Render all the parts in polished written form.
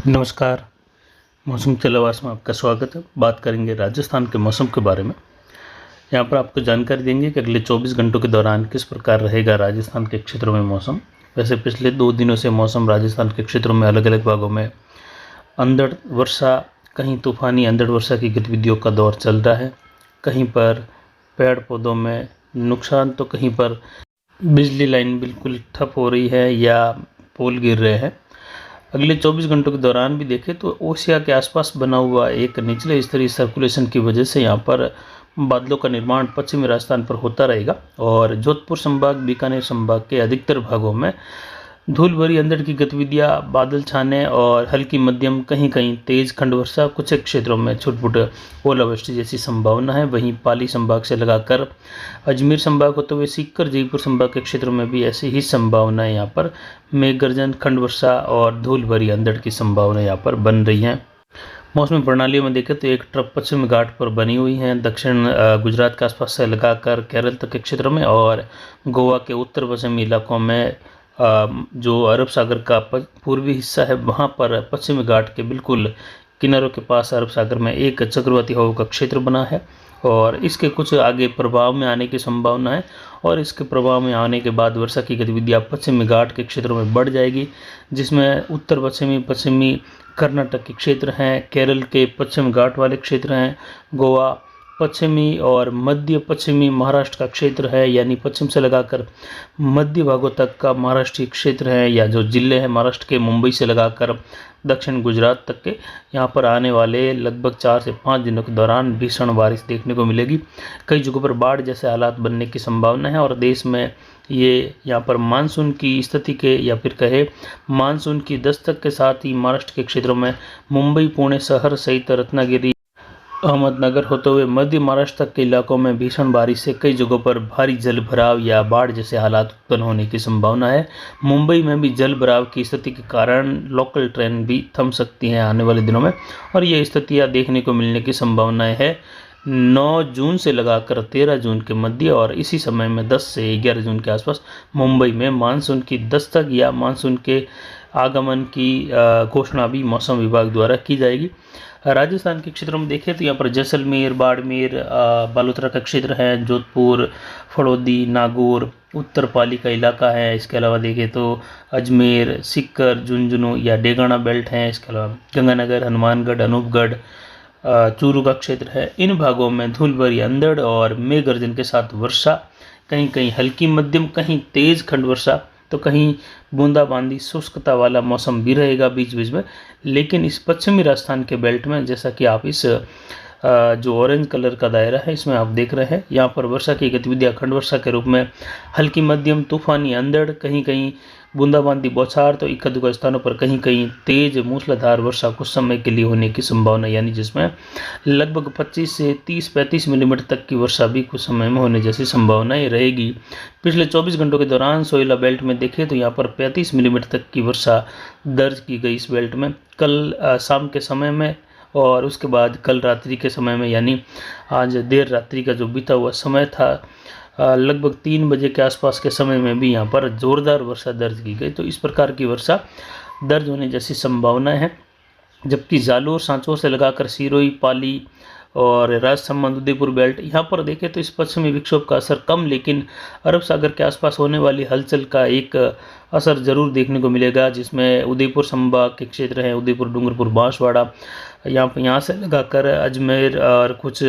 नमस्कार। मौसम के आवाज़ में आपका स्वागत है। बात करेंगे राजस्थान के मौसम के बारे में। यहाँ पर आपको जानकारी देंगे कि अगले 24 घंटों के दौरान किस प्रकार रहेगा राजस्थान के क्षेत्रों में मौसम। वैसे पिछले 2 दिनों से मौसम राजस्थान के क्षेत्रों में अलग अलग भागों में अंधड़ वर्षा, कहीं तूफानी अंधड़ वर्षा की गतिविधियों का दौर चल रहा है। कहीं पर पेड़ पौधों में नुकसान तो कहीं पर बिजली लाइन बिल्कुल ठप हो रही है या पोल गिर रहे हैं। अगले 24 घंटों के दौरान भी देखें तो ओशिया के आसपास बना हुआ एक निचले स्तरीय सर्कुलेशन की वजह से यहाँ पर बादलों का निर्माण पश्चिमी राजस्थान पर होता रहेगा और जोधपुर संभाग, बीकानेर संभाग के अधिकतर भागों में धूल भरी अंधड़ की गतिविधियां, बादल छाने और हल्की मध्यम कहीं कहीं तेज खंड वर्षा, कुछ क्षेत्रों में छुटपुट ओलावृष्टि जैसी संभावना है। वहीं पाली संभाग से लगाकर अजमेर संभाग होते हुए सीकर, जयपुर संभाग के क्षेत्रों में भी ऐसी ही संभावना है। यहाँ पर मेघ गर्जन, खंड वर्षा और धूल भरी अंधड़ की संभावना यहाँ पर बन रही है। मौसमी प्रणालियों में देखें तो एक ट्रफ पश्चिमी घाट पर बनी हुई है, दक्षिण गुजरात के आसपास से लगाकर केरल तक के क्षेत्रों में और गोवा के उत्तर पश्चिमी इलाकों में जो अरब सागर का पूर्वी हिस्सा है वहाँ पर पश्चिमी घाट के बिल्कुल किनारों के पास अरब सागर में एक चक्रवाती हवा का क्षेत्र बना है और इसके कुछ आगे प्रभाव में आने की संभावना है और इसके प्रभाव में आने के बाद वर्षा की गतिविधियाँ पश्चिमी घाट के क्षेत्रों में बढ़ जाएगी, जिसमें उत्तर पश्चिमी कर्नाटक के क्षेत्र हैं, केरल के पश्चिम घाट वाले क्षेत्र हैं, गोवा, पश्चिमी और मध्य पश्चिमी महाराष्ट्र का क्षेत्र है, यानी पश्चिम से लगाकर मध्य भागों तक का महाराष्ट्रीय क्षेत्र है या जो जिले हैं महाराष्ट्र के, मुंबई से लगाकर दक्षिण गुजरात तक के, यहाँ पर आने वाले लगभग 4 से 5 दिनों के दौरान भीषण बारिश देखने को मिलेगी। कई जगहों पर बाढ़ जैसे हालात बनने की संभावना है और देश में ये यहाँ पर मानसून की स्थिति के या फिर कहे मानसून की दस्तक के साथ ही महाराष्ट्र के क्षेत्रों में मुंबई, पुणे शहर सहित रत्नागिरी, अहमदनगर होते हुए मध्य महाराष्ट्र तक के इलाकों में भीषण बारिश से कई जगहों पर भारी जल भराव या बाढ़ जैसे हालात उत्पन्न होने की संभावना है। मुंबई में भी जल भराव की स्थिति के कारण लोकल ट्रेन भी थम सकती हैं आने वाले दिनों में और ये स्थितियाँ देखने को मिलने की संभावनाएं है 9 जून से लगाकर 13 जून के मध्य और इसी समय में 10 से 11 जून के आसपास मुंबई में मानसून की दस्तक या मानसून के आगमन की घोषणा भी मौसम विभाग द्वारा की जाएगी। राजस्थान के क्षेत्रों में देखें तो यहाँ पर जैसलमेर, बाड़मेर, बालोतरा का क्षेत्र है, जोधपुर, फड़ौदी, नागौर, उत्तर पाली का इलाका है। इसके अलावा देखें तो अजमेर, सीकर, झुंझुनू या डेगाना बेल्ट है। इसके अलावा गंगानगर, हनुमानगढ़, अनूपगढ़, चूरू का क्षेत्र है। इन भागों में धूल भरी अंधड़ और मेघ गर्जन के साथ वर्षा, कहीं कहीं हल्की मध्यम, कहीं तेज खंड वर्षा तो कहीं बूंदाबांदी, शुष्कता वाला मौसम भी रहेगा बीच बीच में। लेकिन इस पश्चिमी राजस्थान के बेल्ट में जैसा कि आप इस जो ऑरेंज कलर का दायरा है इसमें आप देख रहे हैं, यहाँ पर वर्षा की गतिविधियाँ खंड वर्षा के रूप में हल्की मध्यम, तूफानी अंधड़, कहीं कहीं बूंदाबांदी बौछार तो इक्का दुक्का स्थानों पर कहीं कहीं तेज मूसलाधार वर्षा कुछ समय के लिए होने की संभावना, यानी जिसमें लगभग 25 से 30-35 मिलीमीटर तक की वर्षा भी कुछ समय में होने जैसी संभावनाएं रहेगी। पिछले 24 घंटों के दौरान सोयला बेल्ट में देखें तो यहाँ पर 35 मिलीमीटर तक की वर्षा दर्ज की गई इस बेल्ट में। कल शाम के समय में और उसके बाद कल रात्रि के समय में, यानी आज देर रात्रि का जो बीता हुआ समय था, लगभग 3 बजे के आसपास के समय में भी यहाँ पर ज़ोरदार वर्षा दर्ज की गई। तो इस प्रकार की वर्षा दर्ज होने जैसी संभावनाएं हैं। जबकि जालोर, सांचौर से लगाकर सिरोही, पाली और राजसमंद, उदयपुर बेल्ट, यहाँ पर देखें तो इस पश्चिमी विक्षोभ का असर कम, लेकिन अरब सागर के आसपास होने वाली हलचल का एक असर जरूर देखने को मिलेगा, जिसमें उदयपुर संभाग के क्षेत्र हैं, उदयपुर, डूंगरपुर, बांसवाड़ा, यहाँ से लगाकर अजमेर और कुछ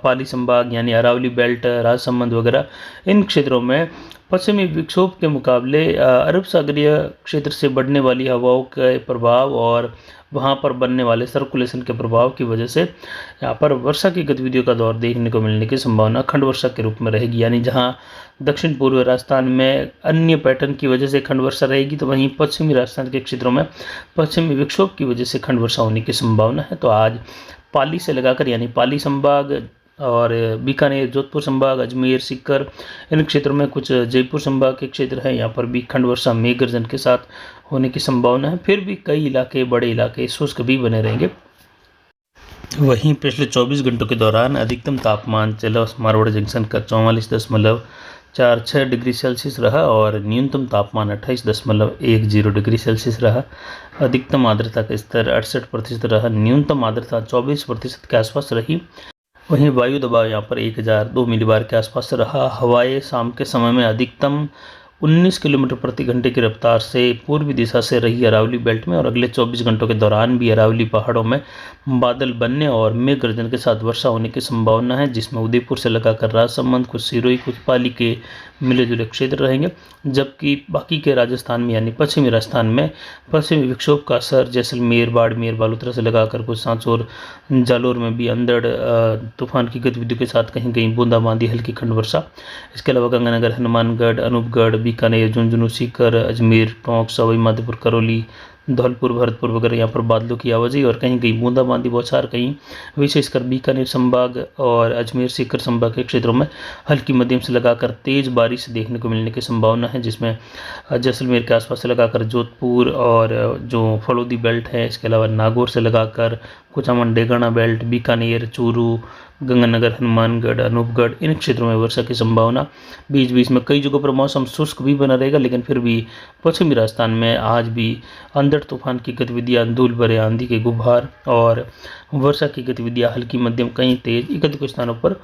पाली संभाग यानी अरावली बेल्ट, राजसमंद वगैरह, इन क्षेत्रों में पश्चिमी विक्षोभ के मुकाबले अरब सागरीय क्षेत्र से बढ़ने वाली हवाओं के प्रभाव और वहाँ पर बनने वाले सर्कुलेशन के प्रभाव की वजह से यहाँ पर वर्षा की गतिविधियों का दौर देखने को मिलने की संभावना खंड वर्षा के रूप में रहेगी। यानी जहाँ दक्षिण पूर्व राजस्थान में अन्य पैटर्न की वजह से खंड वर्षा रहेगी, तो वहीं पश्चिमी राजस्थान के क्षेत्रों में पश्चिमी विक्षोभ की वजह से खंड वर्षा होने की संभावना है। तो आज पाली से लगाकर यानी पाली संभाग और बीकानेर, जोधपुर संभाग, अजमेर, सीकर, इन क्षेत्रों में कुछ जयपुर संभाग के क्षेत्र हैं, यहाँ पर भी खंड वर्षा मेघ गर्जन के साथ होने की संभावना है। फिर भी कई इलाके, बड़े इलाके शुष्क भी बने रहेंगे। वहीं पिछले 24 घंटों के दौरान अधिकतम तापमान चला मारवाड़ जंक्शन का 44.46 डिग्री सेल्सियस रहा और न्यूनतम तापमान 28.10 डिग्री सेल्सियस रहा। अधिकतम आर्द्रता का स्तर 68% रहा, न्यूनतम आर्द्रता 24% के आसपास रही। वहीं वायु दबाव यहाँ पर 1002 मिलीबार के आसपास रहा। हवाएं शाम के समय में अधिकतम 19 किलोमीटर प्रति घंटे की रफ्तार से पूर्वी दिशा से रही अरावली बेल्ट में, और अगले 24 घंटों के दौरान भी अरावली पहाड़ों में बादल बनने और मेघ गर्जन के साथ वर्षा होने की संभावना है, जिसमें उदयपुर से लगाकर राजसमंद, कुछ सिरोही, कुछ पाली के मिले जुले क्षेत्र रहेंगे। जबकि बाकी के राजस्थान में यानी पश्चिमी राजस्थान में पश्चिमी विक्षोभ का असर जैसलमेर, बाड़मेर, बालोतरा से लगाकर कुछ सांचौर, जालोर में भी अंधड़ तूफान की गतिविधियों के साथ कहीं कहीं बूंदाबांदी, हल्की खंड वर्षा। इसके अलावा गंगानगर, हनुमानगढ़, अनूपगढ़, बीकानेर, झुंझुनू, सीकर, अजमेर, टोंक, सवाई माधोपुर, करौली, धौलपुर, भरतपुर वगैरह यहाँ पर बादलों की आवाजाही और कहीं कहीं बूंदाबांदी बौछार, कहीं विशेषकर बीकानेर संभाग और अजमेर, सीकर संभाग के क्षेत्रों में हल्की मध्यम से लगाकर तेज बारिश देखने को मिलने की संभावना है, जिसमें जैसलमेर के आसपास से लगाकर जोधपुर और जो फलोदी बेल्ट है, इसके अलावा नागौर से लगाकर कुचामन, डेगाना बेल्ट, बीकानेर, चूरू, गंगानगर, हनुमानगढ़, अनूपगढ़, इन क्षेत्रों में वर्षा की संभावना। बीच बीच में कई जगहों पर मौसम शुष्क भी बना रहेगा, लेकिन फिर भी पश्चिमी राजस्थान में आज भी अंधड़ तूफान की गतिविधियां, धूल भरे आंधी के गुब्बार और वर्षा की गतिविधियां हल्की मध्यम, कहीं तेज, एक कुछ स्थानों पर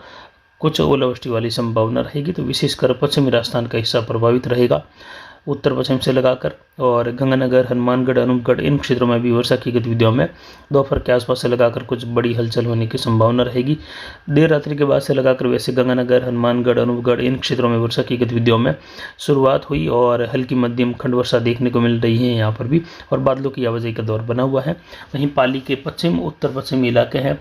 कुछ ओलावृष्टि वाली संभावना रहेगी। तो विशेषकर पश्चिमी राजस्थान का हिस्सा प्रभावित रहेगा उत्तर पश्चिम से लगाकर, और गंगानगर, हनुमानगढ़, अनूपगढ़, इन क्षेत्रों में भी वर्षा की गतिविधियों में दोपहर के आसपास से लगाकर कुछ बड़ी हलचल होने की संभावना रहेगी। देर रात्रि के बाद से लगाकर वैसे गंगानगर, हनुमानगढ़, अनूपगढ़, इन क्षेत्रों में वर्षा की गतिविधियों में शुरुआत हुई और हल्की मध्यम खंड वर्षा देखने को मिल रही है यहाँ पर भी, और बादलों की आवाजाही का दौर बना हुआ है। वहीं पाली के पश्चिम उत्तर पश्चिमी इलाके हैं,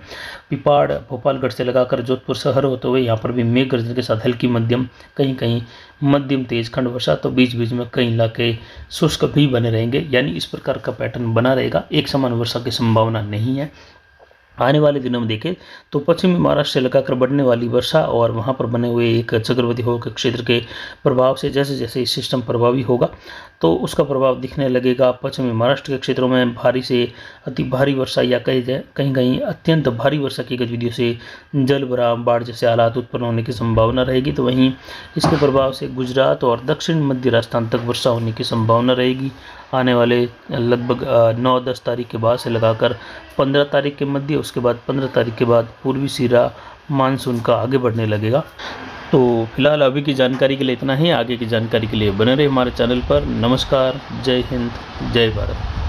पिपाड़, भोपालगढ़ से लगाकर जोधपुर शहर होते हुए यहाँ पर भी मेघ गर्जन के साथ हल्की मध्यम, कहीं कहीं मध्यम तेज खंड वर्षा, तो बीच बीच में कई इलाके शुष्क भी बने रहेंगे। यानी इस प्रकार का पैटर्न बना रहेगा, एक समान वर्षा की संभावना नहीं है। आने वाले दिनों में देखें तो पश्चिमी महाराष्ट्र से लगाकर बढ़ने वाली वर्षा और वहाँ पर बने हुए एक चक्रवाती हवा के क्षेत्र के प्रभाव से जैसे जैसे इस सिस्टम प्रभावी होगा तो उसका प्रभाव दिखने लगेगा। पश्चिमी महाराष्ट्र के क्षेत्रों में भारी से अति भारी वर्षा या कहीं कहीं अत्यंत भारी वर्षा की गतिविधियों से जल भराव, बाढ़ जैसे हालात उत्पन्न होने की संभावना रहेगी। तो वहीं इसके प्रभाव से गुजरात और दक्षिण मध्य राजस्थान तक वर्षा होने की संभावना रहेगी। आने वाले लगभग 9-10 तारीख के बाद से लगाकर 15 तारीख के मध्य, उसके बाद 15 तारीख के बाद पूर्वी सिरा मानसून का आगे बढ़ने लगेगा। तो फिलहाल अभी की जानकारी के लिए इतना ही। आगे की जानकारी के लिए बने रहे हमारे चैनल पर। नमस्कार, जय हिंद, जय भारत।